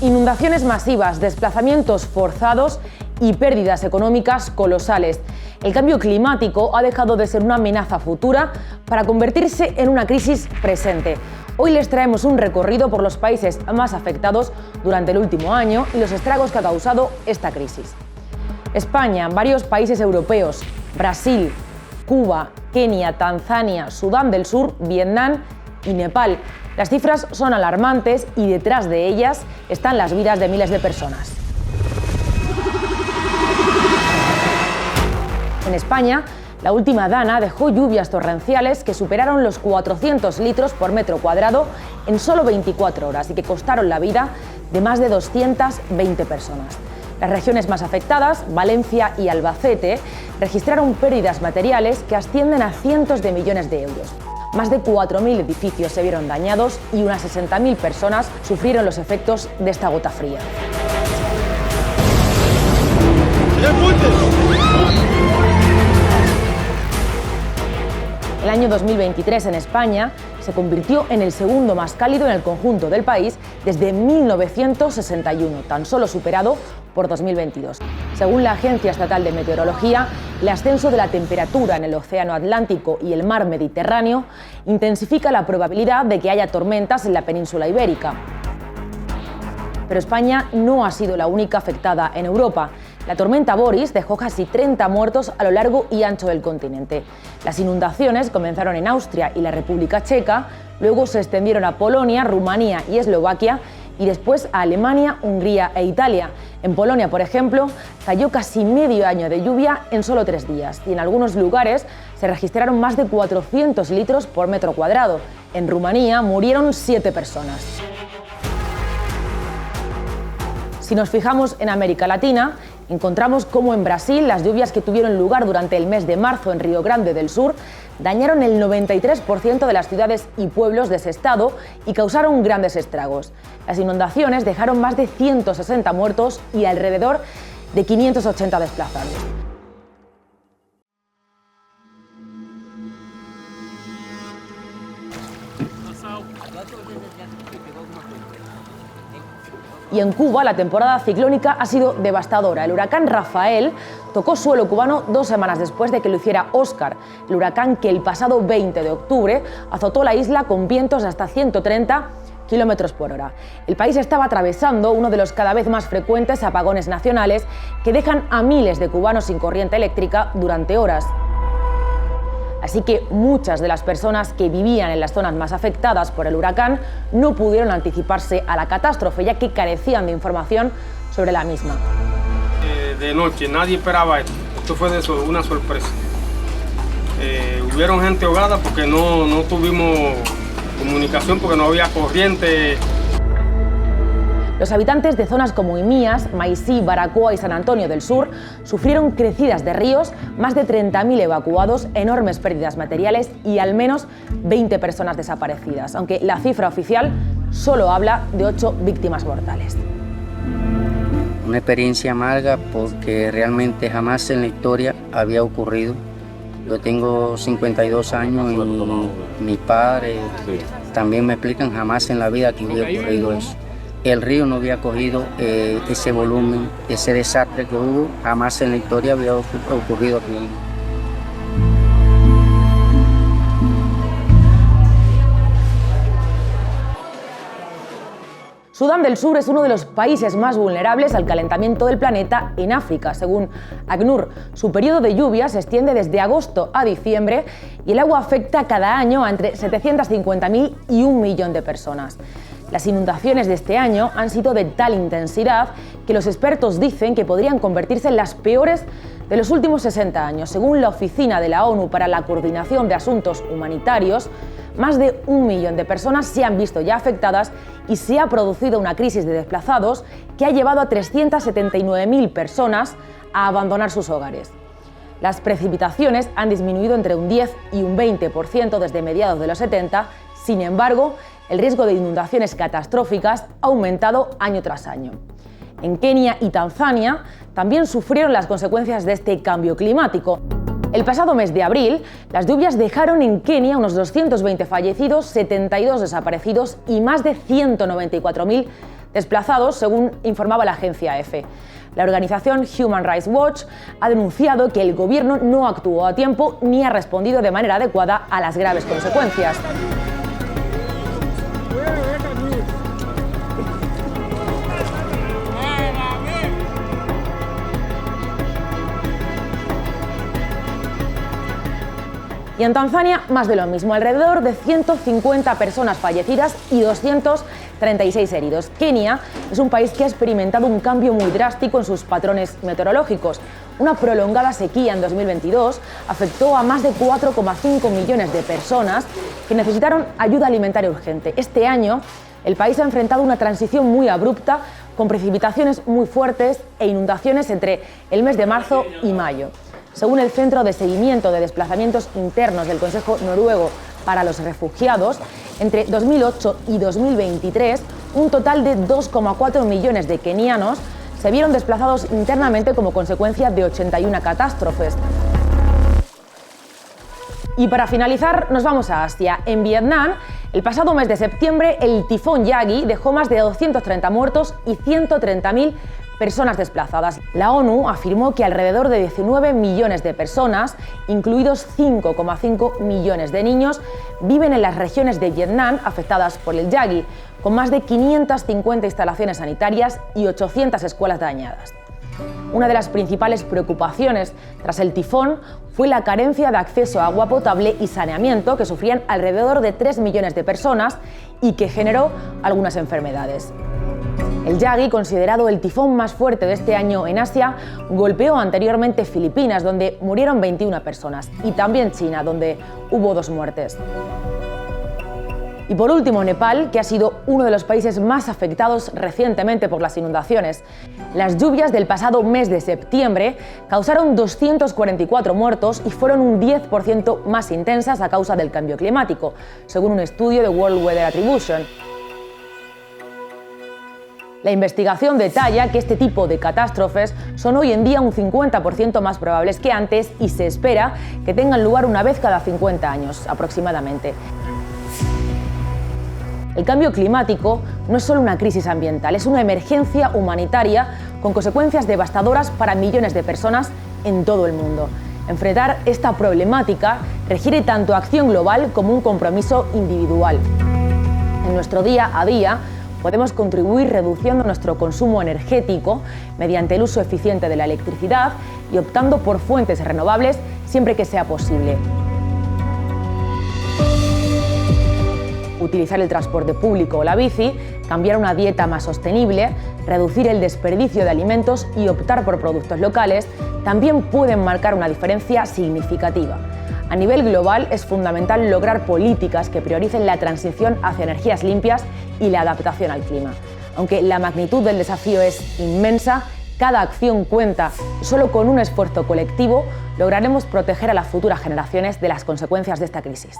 Inundaciones masivas, desplazamientos forzados y pérdidas económicas colosales. El cambio climático ha dejado de ser una amenaza futura para convertirse en una crisis presente. Hoy les traemos un recorrido por los países más afectados durante el último año y los estragos que ha causado esta crisis. España, varios países europeos, Brasil, Cuba, Kenia, Tanzania, Sudán del Sur, Vietnam y Nepal. Las cifras son alarmantes y detrás de ellas están las vidas de miles de personas. En España, la última dana dejó lluvias torrenciales que superaron los 400 litros por metro cuadrado en solo 24 horas y que costaron la vida de más de 220 personas. Las regiones más afectadas, Valencia y Albacete, registraron pérdidas materiales que ascienden a cientos de millones de euros. Más de 4.000 edificios se vieron dañados y unas 60.000 personas sufrieron los efectos de esta gota fría. El año 2023 en España se convirtió en el segundo más cálido en el conjunto del país desde 1961, tan solo superado por 2022. Según la Agencia Estatal de Meteorología, el ascenso de la temperatura en el Océano Atlántico y el Mar Mediterráneo intensifica la probabilidad de que haya tormentas en la península ibérica. Pero España no ha sido la única afectada en Europa. La tormenta Boris dejó casi 30 muertos a lo largo y ancho del continente. Las inundaciones comenzaron en Austria y la República Checa, luego se extendieron a Polonia, Rumanía y Eslovaquia y después a Alemania, Hungría e Italia. En Polonia, por ejemplo, cayó casi medio año de lluvia en solo 3 días y en algunos lugares se registraron más de 400 litros por metro cuadrado. En Rumanía murieron 7 personas. Si nos fijamos en América Latina, encontramos cómo en Brasil las lluvias que tuvieron lugar durante el mes de marzo en Río Grande del Sur dañaron el 93% de las ciudades y pueblos de ese estado y causaron grandes estragos. Las inundaciones dejaron más de 160 muertos y alrededor de 580 desplazados. Y en Cuba la temporada ciclónica ha sido devastadora. El huracán Rafael tocó suelo cubano 2 semanas después de que lo hiciera Óscar, el huracán que el pasado 20 de octubre azotó la isla con vientos de hasta 130 kilómetros por hora. El país estaba atravesando uno de los cada vez más frecuentes apagones nacionales que dejan a miles de cubanos sin corriente eléctrica durante horas. Así que muchas de las personas que vivían en las zonas más afectadas por el huracán no pudieron anticiparse a la catástrofe, ya que carecían de información sobre la misma. De noche, nadie esperaba esto. Esto fue una sorpresa. Hubieron gente ahogada porque no tuvimos comunicación, porque no había corriente. Los habitantes de zonas como Imías, Maicí, Baracoa y San Antonio del Sur sufrieron crecidas de ríos, más de 30.000 evacuados, enormes pérdidas materiales y al menos 20 personas desaparecidas, aunque la cifra oficial solo habla de 8 víctimas mortales. Una experiencia amarga porque realmente jamás en la historia había ocurrido. Yo tengo 52 años y mis padres también me explican jamás en la vida que había ocurrido eso. El río no había cogido ese volumen, ese desastre que hubo, jamás en la historia había ocurrido aquí. Sudán del Sur es uno de los países más vulnerables al calentamiento del planeta en África. Según ACNUR, su periodo de lluvia se extiende desde agosto a diciembre y el agua afecta cada año a entre 750.000 y 1 millón de personas. Las inundaciones de este año han sido de tal intensidad que los expertos dicen que podrían convertirse en las peores de los últimos 60 años. Según la Oficina de la ONU para la Coordinación de Asuntos Humanitarios, más de 1 millón de personas se han visto ya afectadas y se ha producido una crisis de desplazados que ha llevado a 379.000 personas a abandonar sus hogares. Las precipitaciones han disminuido entre un 10 y un 20% desde mediados de los 70, sin embargo, el riesgo de inundaciones catastróficas ha aumentado año tras año. En Kenia y Tanzania también sufrieron las consecuencias de este cambio climático. El pasado mes de abril, las lluvias dejaron en Kenia unos 220 fallecidos, 72 desaparecidos y más de 194.000 desplazados, según informaba la agencia EFE. La organización Human Rights Watch ha denunciado que el gobierno no actuó a tiempo ni ha respondido de manera adecuada a las graves consecuencias. Y en Tanzania, más de lo mismo, alrededor de 150 personas fallecidas y 236 heridos. Kenia es un país que ha experimentado un cambio muy drástico en sus patrones meteorológicos. Una prolongada sequía en 2022 afectó a más de 4,5 millones de personas que necesitaron ayuda alimentaria urgente. Este año, el país ha enfrentado una transición muy abrupta, con precipitaciones muy fuertes e inundaciones entre el mes de marzo y mayo. Según el Centro de Seguimiento de Desplazamientos Internos del Consejo Noruego para los Refugiados, entre 2008 y 2023, un total de 2,4 millones de kenianos se vieron desplazados internamente como consecuencia de 81 catástrofes. Y para finalizar, nos vamos a Asia. En Vietnam, el pasado mes de septiembre, el tifón Yagi dejó más de 230 muertos y 130.000 personas desplazadas. La ONU afirmó que alrededor de 19 millones de personas, incluidos 5,5 millones de niños, viven en las regiones de Vietnam afectadas por el Yagi, con más de 550 instalaciones sanitarias y 800 escuelas dañadas. Una de las principales preocupaciones tras el tifón fue la carencia de acceso a agua potable y saneamiento que sufrían alrededor de 3 millones de personas y que generó algunas enfermedades. El Yagi, considerado el tifón más fuerte de este año en Asia, golpeó anteriormente Filipinas, donde murieron 21 personas, y también China, donde hubo 2 muertes. Y por último, Nepal, que ha sido uno de los países más afectados recientemente por las inundaciones. Las lluvias del pasado mes de septiembre causaron 244 muertos y fueron un 10% más intensas a causa del cambio climático, según un estudio de World Weather Attribution. La investigación detalla que este tipo de catástrofes son hoy en día un 50% más probables que antes y se espera que tengan lugar una vez cada 50 años aproximadamente. El cambio climático no es solo una crisis ambiental, es una emergencia humanitaria con consecuencias devastadoras para millones de personas en todo el mundo. Enfrentar esta problemática requiere tanto acción global como un compromiso individual. En nuestro día a día, podemos contribuir reduciendo nuestro consumo energético mediante el uso eficiente de la electricidad y optando por fuentes renovables siempre que sea posible. Utilizar el transporte público o la bici, cambiar a una dieta más sostenible, reducir el desperdicio de alimentos y optar por productos locales también pueden marcar una diferencia significativa. A nivel global es fundamental lograr políticas que prioricen la transición hacia energías limpias y la adaptación al clima. Aunque la magnitud del desafío es inmensa, cada acción cuenta. Solo con un esfuerzo colectivo lograremos proteger a las futuras generaciones de las consecuencias de esta crisis.